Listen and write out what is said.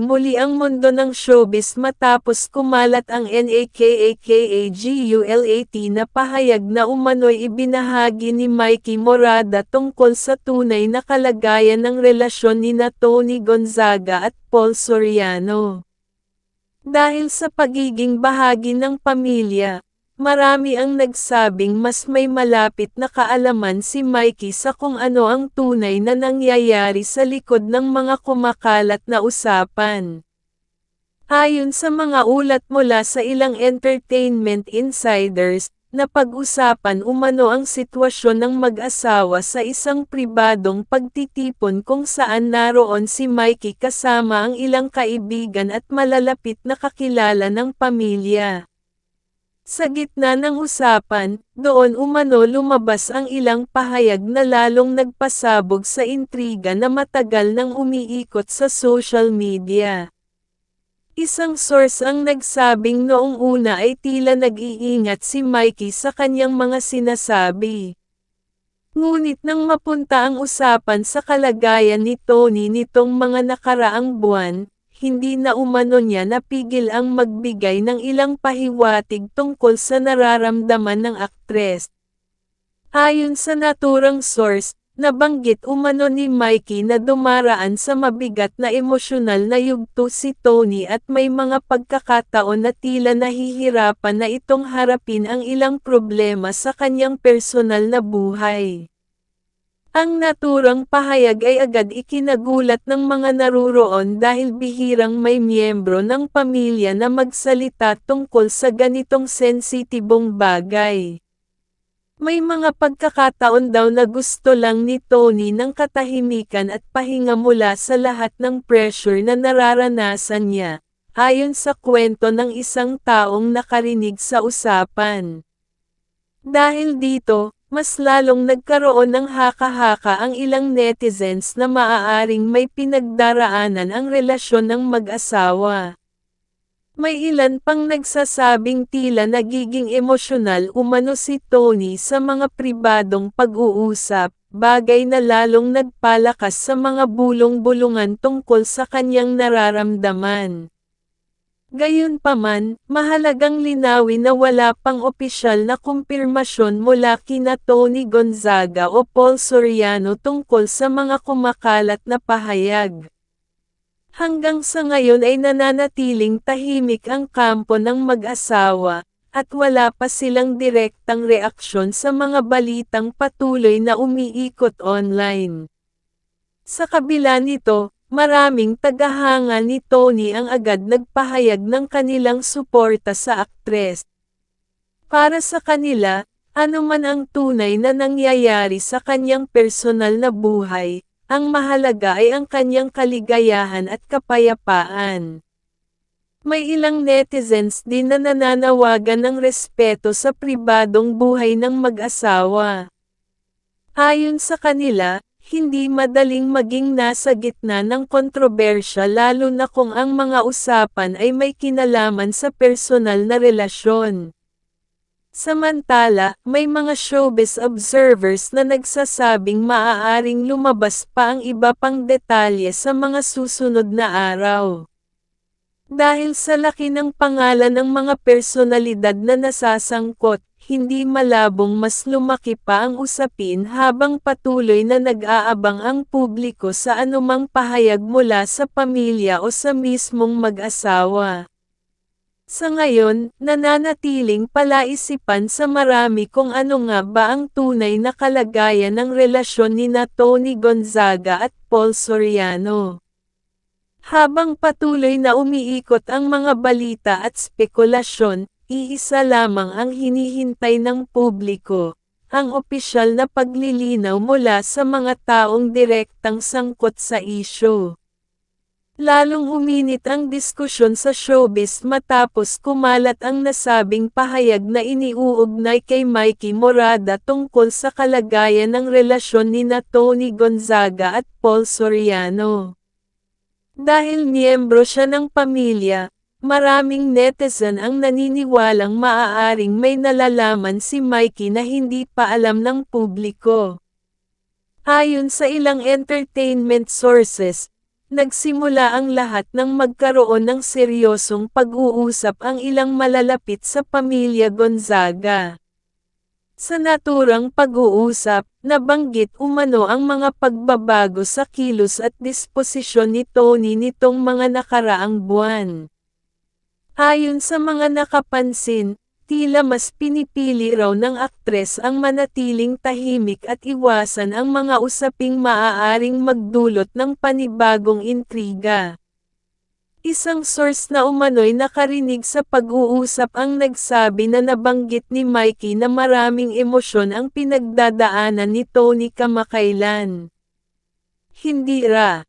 muli ang mundo ng showbiz matapos kumalat ang NAKAKAGULAT na pahayag na umano'y ibinahagi ni Mikey Morada tungkol sa tunay na kalagayan ng relasyon nina Tony Gonzaga at Paul Soriano. Dahil sa pagiging bahagi ng pamilya, marami ang nagsabing mas may malapit na kaalaman si Mikey sa kung ano ang tunay na nangyayari sa likod ng mga kumakalat na usapan. Ayon sa mga ulat mula sa ilang entertainment insiders, napag-usapan umano ang sitwasyon ng mag-asawa sa isang pribadong pagtitipon kung saan naroon si Mikey kasama ang ilang kaibigan at malalapit na kakilala ng pamilya. Sa gitna ng usapan, doon umano lumabas ang ilang pahayag na lalong nagpasabog sa intriga na matagal nang umiikot sa social media. Isang source ang nagsabing noong una ay tila nag-iingat si Mikey sa kanyang mga sinasabi. Ngunit nang mapunta ang usapan sa kalagayan ni Tony nitong mga nakaraang buwan, hindi na umano niya napigil ang magbigay ng ilang pahiwatig tungkol sa nararamdaman ng aktres. Ayon sa naturang source, nabanggit umano ni Mikey na dumaraan sa mabigat na emosyonal na yugto si Tony at may mga pagkakataon na tila nahihirapan na itong harapin ang ilang problema sa kanyang personal na buhay. Ang naturang pahayag ay agad ikinagulat ng mga naruroon dahil bihirang may miyembro ng pamilya na magsalita tungkol sa ganitong sensitibong bagay. May mga pagkakataon daw na gusto lang ni Tony ng katahimikan at pahinga mula sa lahat ng pressure na nararanasan niya, ayon sa kwento ng isang taong nakarinig sa usapan. Dahil dito, mas lalong nagkaroon ng haka-haka ang ilang netizens na maaaring may pinagdaraanan ang relasyon ng mag-asawa. May ilan pang nagsasabing tila nagiging emosyonal umano si Tony sa mga pribadong pag-uusap, bagay na lalong nagpalakas sa mga bulong-bulungan tungkol sa kanyang nararamdaman. Gayunpaman, mahalagang linawin na wala pang opisyal na kumpirmasyon mula kina Tony Gonzaga o Paul Soriano tungkol sa mga kumakalat na pahayag. Hanggang sa ngayon ay nananatiling tahimik ang kampo ng mag-asawa, at wala pa silang direktang reaksyon sa mga balitang patuloy na umiikot online. Sa kabila nito, maraming tagahanga ni Tony ang agad nagpahayag ng kanilang suporta sa aktres. Para sa kanila, anuman ang tunay na nangyayari sa kanyang personal na buhay, ang mahalaga ay ang kanyang kaligayahan at kapayapaan. May ilang netizens din na nananawagan ng respeto sa pribadong buhay ng mag-asawa. Ayon sa kanila, hindi madaling maging nasa gitna ng kontrobersya lalo na kung ang mga usapan ay may kinalaman sa personal na relasyon. Samantala, may mga showbiz observers na nagsasabing maaaring lumabas pa ang iba pang detalye sa mga susunod na araw. Dahil sa laki ng pangalan ng mga personalidad na nasasangkot, hindi malabong mas lumaki pa ang usapin habang patuloy na nag-aabang ang publiko sa anumang pahayag mula sa pamilya o sa mismong mag-asawa. Sa ngayon, nananatiling palaisipan sa marami kung ano nga ba ang tunay na kalagayan ng relasyon nina Tony Gonzaga at Paul Soriano. Habang patuloy na umiikot ang mga balita at spekulasyon, iisa lamang ang hinihintay ng publiko, ang opisyal na paglilinaw mula sa mga taong direktang sangkot sa isyu. Lalong uminit ang diskusyon sa showbiz matapos kumalat ang nasabing pahayag na iniuugnay kay Mikey Morada tungkol sa kalagayan ng relasyon nina Tony Gonzaga at Paul Soriano. Dahil miyembro siya ng pamilya, maraming netizen ang naniniwalang maaaring may nalalaman si Mikey na hindi pa alam ng publiko. Ayon sa ilang entertainment sources, Nagsimula ang lahat nang magkaroon ng seryosong pag-uusap ang ilang malalapit sa pamilya Gonzaga. Sa naturang pag-uusap, nabanggit umano ang mga pagbabago sa kilos at disposisyon ni Tony nitong mga nakaraang buwan. Ayon sa mga nakapansin, tila mas pinipili raw ng aktres ang manatiling tahimik at iwasan ang mga usaping maaaring magdulot ng panibagong intriga. Isang source na umano'y nakarinig sa pag-uusap ang nagsabi na nabanggit ni Mikey na maraming emosyon ang pinagdadaanan ni Tony kamakailan. Hindi ra